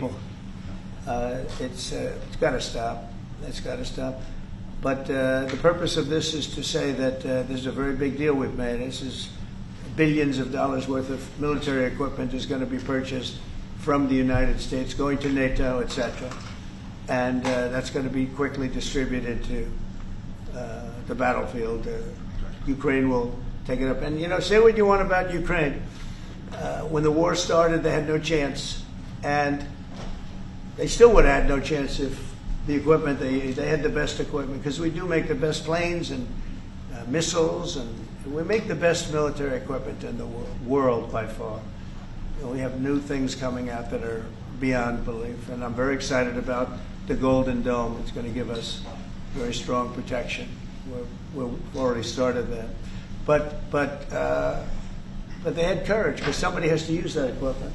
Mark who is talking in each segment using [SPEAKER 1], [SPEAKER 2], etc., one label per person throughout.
[SPEAKER 1] people. It's got to stop. It's got to stop. But the purpose of this is to say that this is a very big deal we've made. This is billions of dollars worth of military equipment is going to be purchased from the United States, going to NATO, etc. And that's going to be quickly distributed to the battlefield. Ukraine will take it up. And, you know, say what you want about Ukraine. When the war started, they had no chance. And they still would have had no chance if the equipment, they had the best equipment, because we do make the best planes and missiles, and we make the best military equipment in the world by far. And we have new things coming out that are beyond belief. And I'm very excited about the Golden Dome. It's going to give us very strong protection. We've already started that. But they had courage, because somebody has to use that equipment.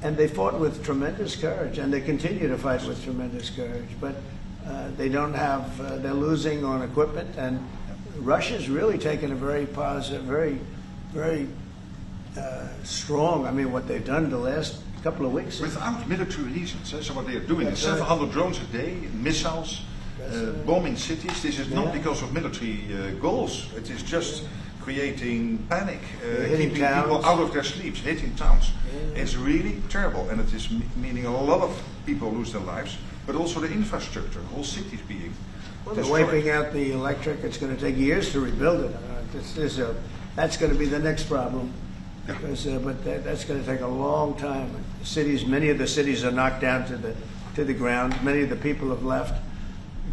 [SPEAKER 1] And they fought with tremendous courage, and they continue to fight with tremendous courage. But they don't have, they're losing on equipment, and Russia's really taken a very positive, very strong, I mean, what they've done the last couple of weeks.
[SPEAKER 2] Without military reasons. So what they are doing is 700 drones a day, missiles, bombing cities. This is not because of military goals. It is just creating panic, keeping people out of their sleeps, hitting towns. It's really terrible, and it is meaning a lot of people lose their lives, but also the infrastructure, whole cities being
[SPEAKER 1] Well, they're wiping out the electric. It's going to take years to rebuild it. That's going to be the next problem. Because, but that's going to take a long time. Cities, many of the cities are knocked down to the ground. Many of the people have left,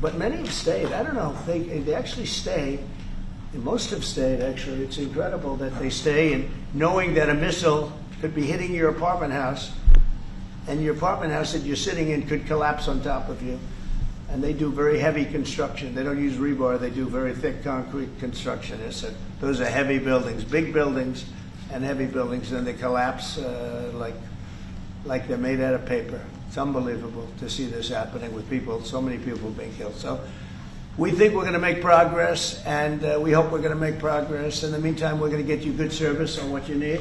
[SPEAKER 1] but many have stayed. I don't know. They actually stay. Most have stayed. Actually, it's incredible that they stay, and knowing that a missile could be hitting your apartment house, and your apartment house that you're sitting in could collapse on top of you. And they do very heavy construction. They don't use rebar. They do very thick concrete construction. Those are heavy buildings, big buildings, and heavy buildings, and they collapse like they're made out of paper. It's unbelievable to see this happening with people, so many people being killed. So we think we're going to make progress, and we hope we're going to make progress. In the meantime, we're going to get you good service on what you need.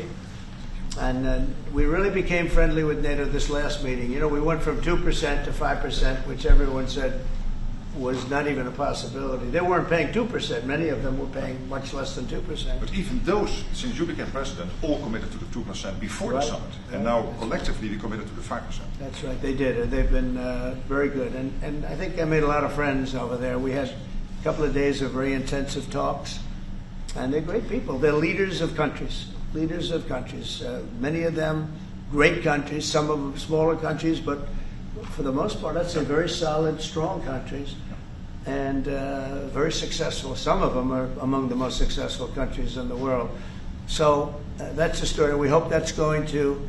[SPEAKER 1] And we really became friendly with NATO this last meeting. You know, we went from 2% to 5%, which everyone said was not even a possibility. They weren't paying 2%. Many of them were paying much less than 2%.
[SPEAKER 2] But even those, since you became president, all committed to the 2% before the summit. And now collectively we committed to the 5%.
[SPEAKER 1] That's right, they did. And they've been very good. And I think I made a lot of friends over there. We had a couple of days of very intensive talks. And they're great people. They're leaders of countries. Leaders of countries. Many of them great countries, some of them smaller countries, but for the most part, I'd say very solid, strong countries, and very successful. Some of them are among the most successful countries in the world. So that's the story. We hope that's going to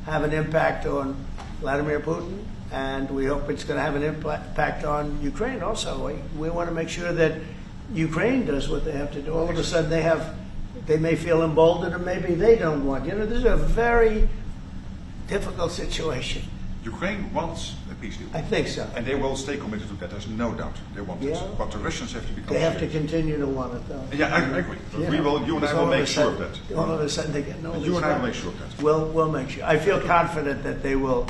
[SPEAKER 1] have an impact on Vladimir Putin, and we hope it's going to have an impact on Ukraine also. We want to make sure that Ukraine does what they have to do. All of a sudden they may feel emboldened, or maybe they don't want. You know, this is a very difficult situation.
[SPEAKER 2] Ukraine wants a peace deal.
[SPEAKER 1] I think so.
[SPEAKER 2] And they will stay committed to that, there's no doubt. They want it. But the Russians have to become
[SPEAKER 1] They have
[SPEAKER 2] serious.
[SPEAKER 1] to continue to want it, though.
[SPEAKER 2] Yeah, I agree. But you and I will make sure of that.
[SPEAKER 1] All of a sudden they get no.
[SPEAKER 2] You and I will make sure of that.
[SPEAKER 1] We'll make sure. I feel confident that they will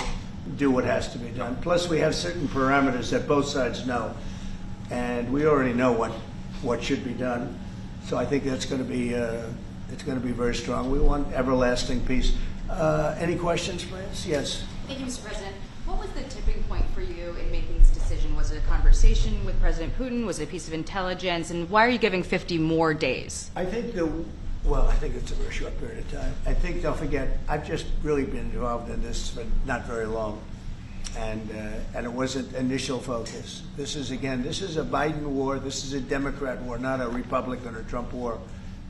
[SPEAKER 1] do what has to be done. Plus, we have certain parameters that both sides know, and we already know what should be done. So I think that's going to be it's going to be very strong. We want everlasting peace. Any questions, please? Yes.
[SPEAKER 3] Thank you, Mr. President. What was the tipping point for you in making this decision? Was it a conversation with President Putin? Was it a piece of intelligence? And why are you giving 50 more days?
[SPEAKER 1] I think I think it's a very short period of time. I think, don't forget, I've just really been involved in this for not very long. And it wasn't initial focus. This is a Biden war. This is a Democrat war, not a Republican or Trump war.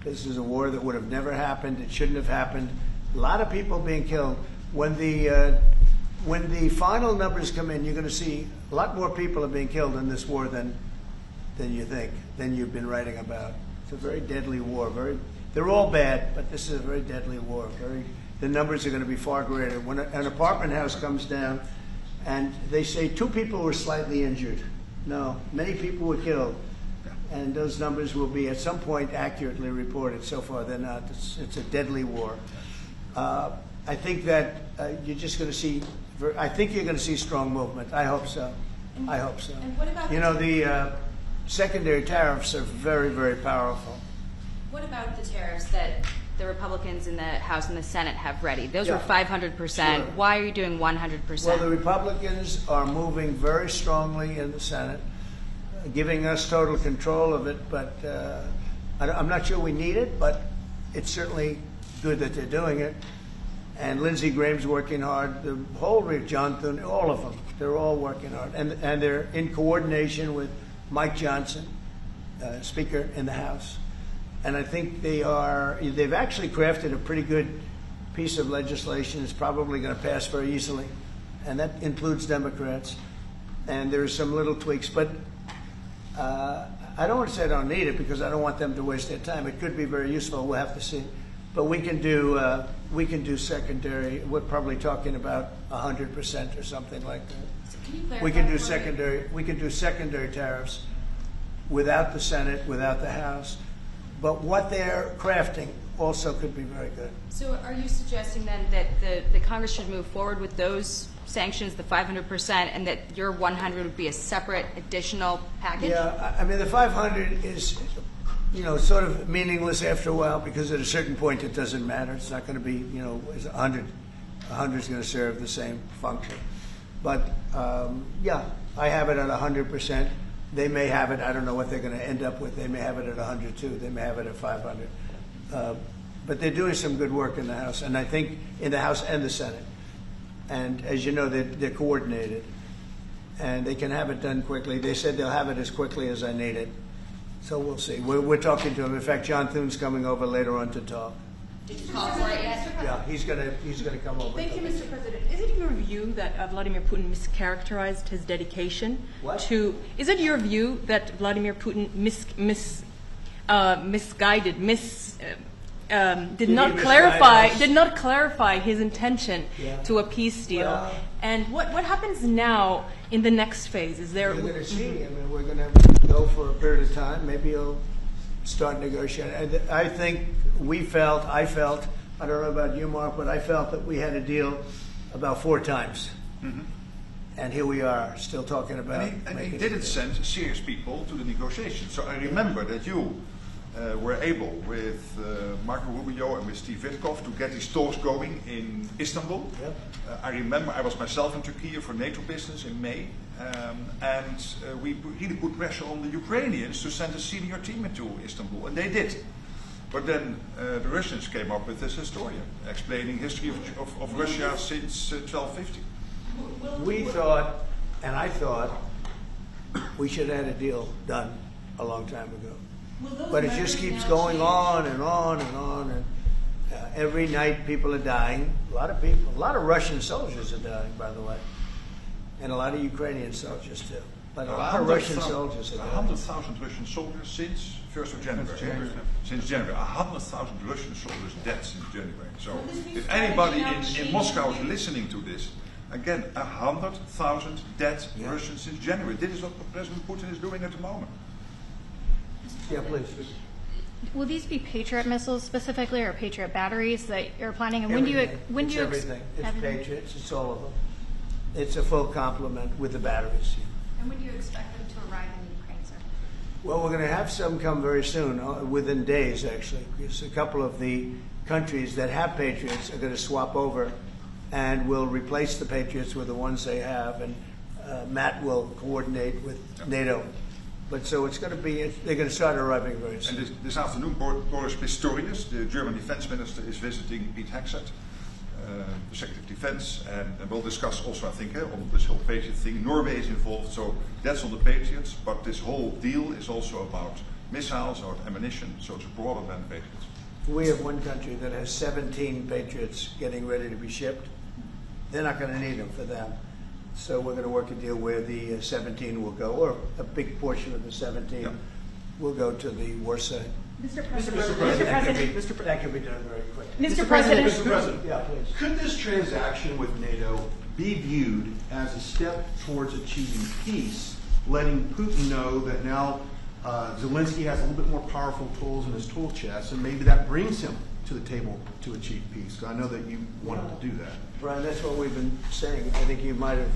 [SPEAKER 1] This is a war that would have never happened. It shouldn't have happened. A lot of people being killed. When the final numbers come in, you're going to see a lot more people are being killed in this war than you think, than you've been writing about. It's a very deadly war. They're all bad, but this is a very deadly war. The numbers are going to be far greater. When an apartment house comes down, and they say 2 people were slightly injured. No, many people were killed. And those numbers will be at some point accurately reported. So far they're not. It's a deadly war. I think that you're just going to see I think you're going to see strong movement. I hope so. I hope so.
[SPEAKER 3] And what about
[SPEAKER 1] the secondary tariffs are very, very powerful.
[SPEAKER 3] What about the tariffs that the Republicans in the House and the Senate have ready? Those
[SPEAKER 1] Yeah.
[SPEAKER 3] were 500%.
[SPEAKER 1] Sure.
[SPEAKER 3] Why are you doing 100%?
[SPEAKER 1] Well, the Republicans are moving very strongly in the Senate, giving us total control of it, but I'm not sure we need it, but it's certainly good that they're doing it. And Lindsey Graham's working hard. The whole John Thune, all of them, they're all working hard, and they're in coordination with Mike Johnson, Speaker in the House. And I think they've actually crafted a pretty good piece of legislation. It's probably going to pass very easily, and that includes Democrats. And there are some little tweaks, but I don't want to say I don't need it because I don't want them to waste their time. It could be very useful. We'll have to see. But we can do secondary. We're probably talking about 100% or something like that.
[SPEAKER 3] So can you clarify
[SPEAKER 1] We can do
[SPEAKER 3] for me?
[SPEAKER 1] secondary. We can do secondary tariffs without the Senate, without the House. But what they're crafting also could be very good.
[SPEAKER 3] So are you suggesting then that the Congress should move forward with those sanctions, the 500%, and that your 100 would be a separate additional package?
[SPEAKER 1] Yeah, I mean the 500 is, sort of meaningless after a while because at a certain point it doesn't matter. It's not going to be, it's 100. 100 is going to serve the same function. But yeah, I have it at 100%. They may have it. I don't know what they're going to end up with. They may have it at 100 too. They may have it at 500. But they're doing some good work in the House, and I think in the House and the Senate. And as you know, they're coordinated, and they can have it done quickly. They said they'll have it as quickly as I need it. So we'll see. We're talking to him. In fact, John Thune's coming over later on to talk.
[SPEAKER 3] Did you call for it yet?
[SPEAKER 1] Yeah, he's gonna come over.
[SPEAKER 4] Thank you, Mr. President. Is it your view that Vladimir Putin mischaracterized his dedication to? Is it your view that Vladimir Putin misguided, did not clarify his intention to a peace deal?
[SPEAKER 1] Well,
[SPEAKER 4] and what happens now in the next phase? Is there?
[SPEAKER 1] We're going to see. I mean, we're going to go for a period of time. Maybe he'll start negotiating. I think I felt, I don't know about you, Mark, but I felt that we had a deal about 4 times. Mm-hmm. And here we are, still talking about it.
[SPEAKER 2] And he didn't send serious people to the negotiations. So I remember that you were able, with Marco Rubio and with Steve Witkoff, to get these talks going in Istanbul.
[SPEAKER 1] Yep.
[SPEAKER 2] I remember I was myself in Turkey for NATO business in May, and we really put pressure on the Ukrainians to send a senior team into Istanbul, and they did. But then the Russians came up with this historian explaining history of Russia since 1250.
[SPEAKER 1] We thought, and I thought, we should have had a deal done a long time ago. But it just keeps going on and on and on. And every night people are dying. A lot of Russian soldiers are dying, by the way. And a lot of Ukrainian soldiers too. But a lot of Russian soldiers are dying.
[SPEAKER 2] 100,000 Russian soldiers since 1st of January. Since January. 100,000 Russian soldiers dead since January. So if anybody in Moscow is listening to this, again, 100,000 dead Russians since January. This is what President Putin is doing at the moment.
[SPEAKER 1] Yeah, please.
[SPEAKER 5] Will these be Patriot missiles specifically, or Patriot batteries that you're planning? And
[SPEAKER 1] Everything.
[SPEAKER 5] when do you
[SPEAKER 1] everything? It's Patriots. It's all of them. It's a full complement with the batteries.
[SPEAKER 5] And when do you expect them to arrive in Ukraine, sir?
[SPEAKER 1] Well, we're going to have some come very soon, within days actually, because a couple of the countries that have Patriots are going to swap over, and will replace the Patriots with the ones they have, and Matt will coordinate with NATO. But so it's going to be, they're going to start arriving very soon.
[SPEAKER 2] And this afternoon, Boris Pistorius, the German defense minister, is visiting Pete Hegseth, the Secretary of Defense, and we'll discuss also, I think, on this whole Patriot thing. Norway is involved, so that's on the Patriots, but this whole deal is also about missiles or ammunition, so it's broader than Patriots.
[SPEAKER 1] We have one country that has 17 Patriots getting ready to be shipped. They're not going to need them for them. So we're going to work a deal where the 17 will go, or a big portion of the 17 will go to the war side.
[SPEAKER 4] Mr. President.
[SPEAKER 1] That can be done very quickly.
[SPEAKER 4] Mr. President.
[SPEAKER 6] Mr. President,
[SPEAKER 1] Yeah, please.
[SPEAKER 6] could this transaction with NATO be viewed as a step towards achieving peace, letting Putin know that now Zelensky has a little bit more powerful tools in his tool chest, and maybe that brings him to the table to achieve peace? 'Cause I know that you wanted to do that.
[SPEAKER 1] Brian, that's what we've been saying. I think you might have